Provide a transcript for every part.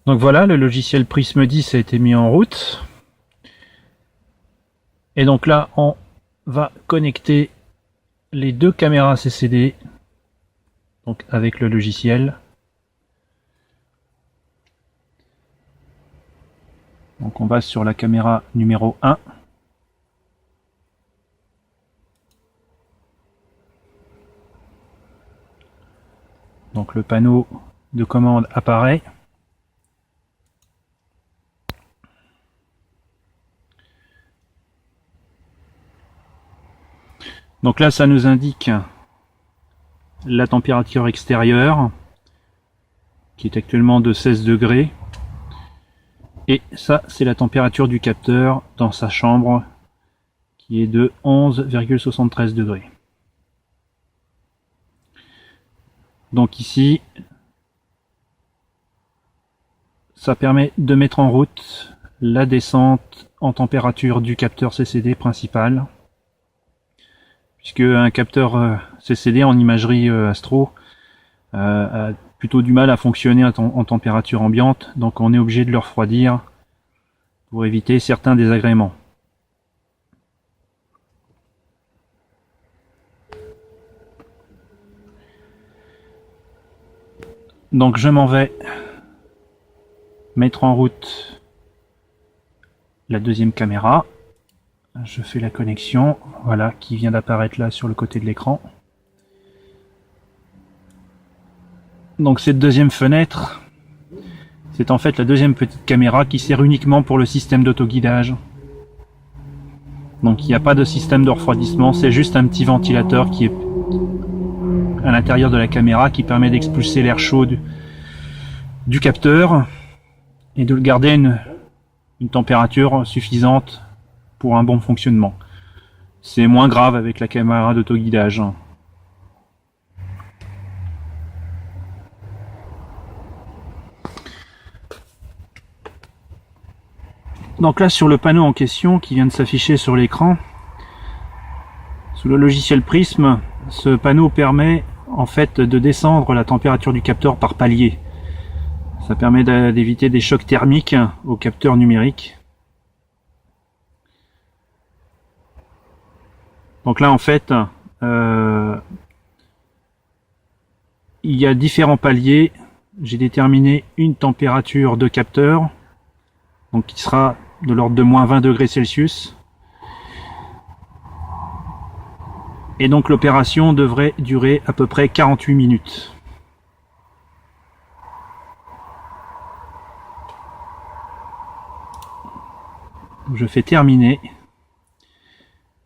Donc voilà, le logiciel Prisme 10 a été mis en route. Et donc là, on va connecter les deux caméras CCD donc avec le logiciel. Donc on va sur la caméra numéro 1. Donc le panneau de commande apparaît. Donc là, ça nous indique la température extérieure qui est actuellement de 16 degrés. Et ça, c'est la température du capteur dans sa chambre qui est de 11,73 degrés. Donc ici, ça permet de mettre en route la descente en température du capteur CCD principal. Puisque un capteur CCD en imagerie astro a plutôt du mal à fonctionner en température ambiante, donc on est obligé de le refroidir pour éviter certains désagréments. Donc je m'en vais mettre en route la deuxième caméra. Je fais la connexion, voilà, qui vient d'apparaître là sur le côté de l'écran. Donc cette deuxième fenêtre, c'est en fait la deuxième petite caméra qui sert uniquement pour le système d'autoguidage. Donc il n'y a pas de système de refroidissement, c'est juste un petit ventilateur qui est à l'intérieur de la caméra qui permet d'expulser l'air chaud du capteur et de le garder une température suffisante pour un bon fonctionnement. C'est moins grave avec la caméra d'autoguidage. Donc là, sur le panneau en question qui vient de s'afficher sur l'écran, sous le logiciel Prisme, ce panneau permet en fait de descendre la température du capteur par palier. Ça permet d'éviter des chocs thermiques au capteur numérique. Donc là en fait, il y a différents paliers. J'ai déterminé une température de capteur, donc qui sera de l'ordre de moins 20 degrés Celsius. Et donc l'opération devrait durer à peu près 48 minutes. Je fais terminer.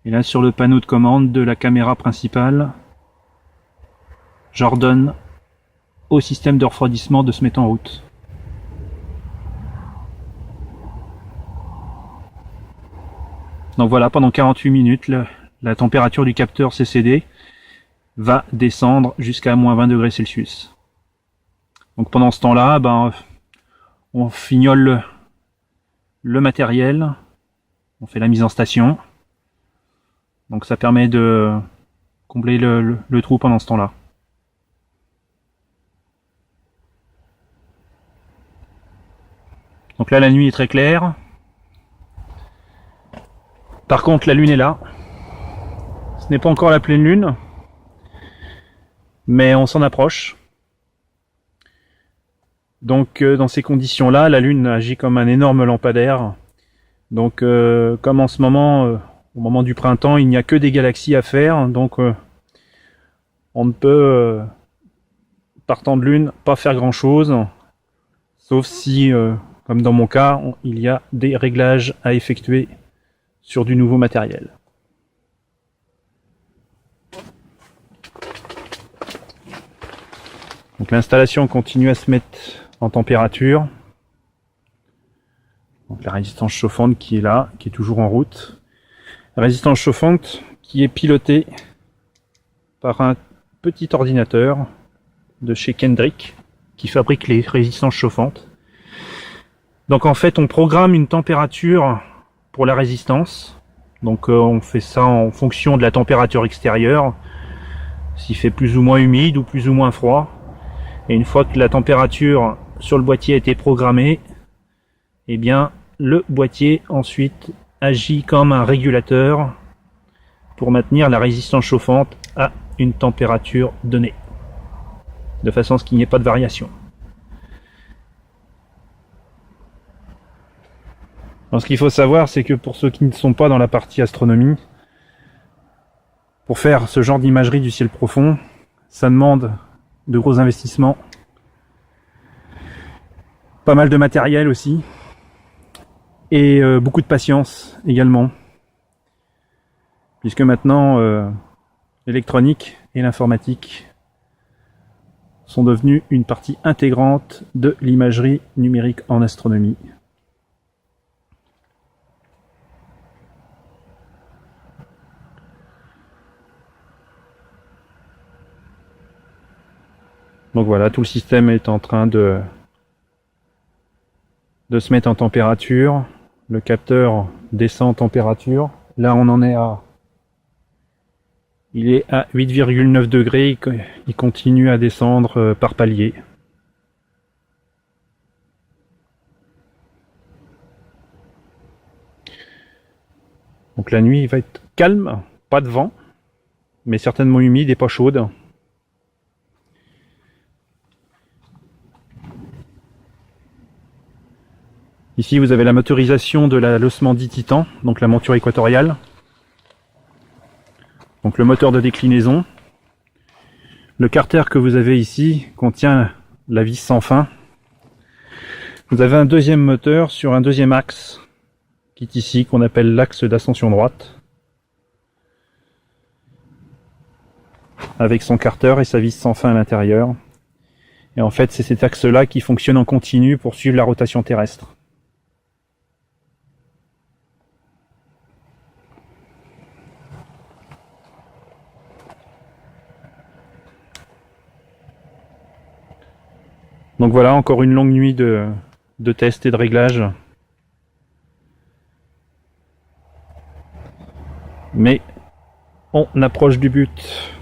Et là sur le panneau de commande de la caméra principale, j'ordonne au système de refroidissement de se mettre en route. Donc voilà, pendant 48 minutes, la température du capteur CCD va descendre jusqu'à moins 20 degrés Celsius. Donc pendant ce temps-là, on fignole le matériel, on fait la mise en station. Donc ça permet de combler le trou pendant ce temps-là. Donc là la nuit est très claire. Par contre la lune est là. Ce n'est pas encore la pleine lune, mais on s'en approche. Donc dans ces conditions-là, la lune agit comme un énorme lampadaire. Donc comme en ce moment, au moment du printemps, il n'y a que des galaxies à faire, donc on ne peut, partant de lune, pas faire grand-chose, sauf si, comme dans mon cas, il y a des réglages à effectuer sur du nouveau matériel. Donc l'installation continue à se mettre en température. Donc la résistance chauffante qui est là, qui est toujours en route. La résistance chauffante qui est pilotée par un petit ordinateur de chez Kendrick qui fabrique les résistances chauffantes. Donc en fait on programme une température pour la résistance. Donc on fait ça en fonction de la température extérieure, s'il fait plus ou moins humide ou plus ou moins froid. Et une fois que la température sur le boîtier a été programmé, eh bien le boîtier ensuite agit comme un régulateur pour maintenir la résistance chauffante à une température donnée, de façon à ce qu'il n'y ait pas de variation. Alors, ce qu'il faut savoir, c'est que pour ceux qui ne sont pas dans la partie astronomie, pour faire ce genre d'imagerie du ciel profond, ça demande de gros investissements, pas mal de matériel aussi, et beaucoup de patience également, puisque maintenant l'électronique et l'informatique sont devenus une partie intégrante de l'imagerie numérique en astronomie. Donc voilà, tout le système est en train de se mettre en température. Le capteur descend en température. Là, on en est à... Il est à 8,9 degrés. Il continue à descendre par palier. Donc la nuit, il va être calme, pas de vent, mais certainement humide et pas chaude. Ici, vous avez la motorisation de l'osmant dit Titan, donc la monture équatoriale. Donc le moteur de déclinaison. Le carter que vous avez ici contient la vis sans fin. Vous avez un deuxième moteur sur un deuxième axe, qui est ici, qu'on appelle l'axe d'ascension droite. Avec son carter et sa vis sans fin à l'intérieur. Et en fait, c'est cet axe-là qui fonctionne en continu pour suivre la rotation terrestre. Donc voilà, encore une longue nuit de tests et de réglages. Mais on approche du but.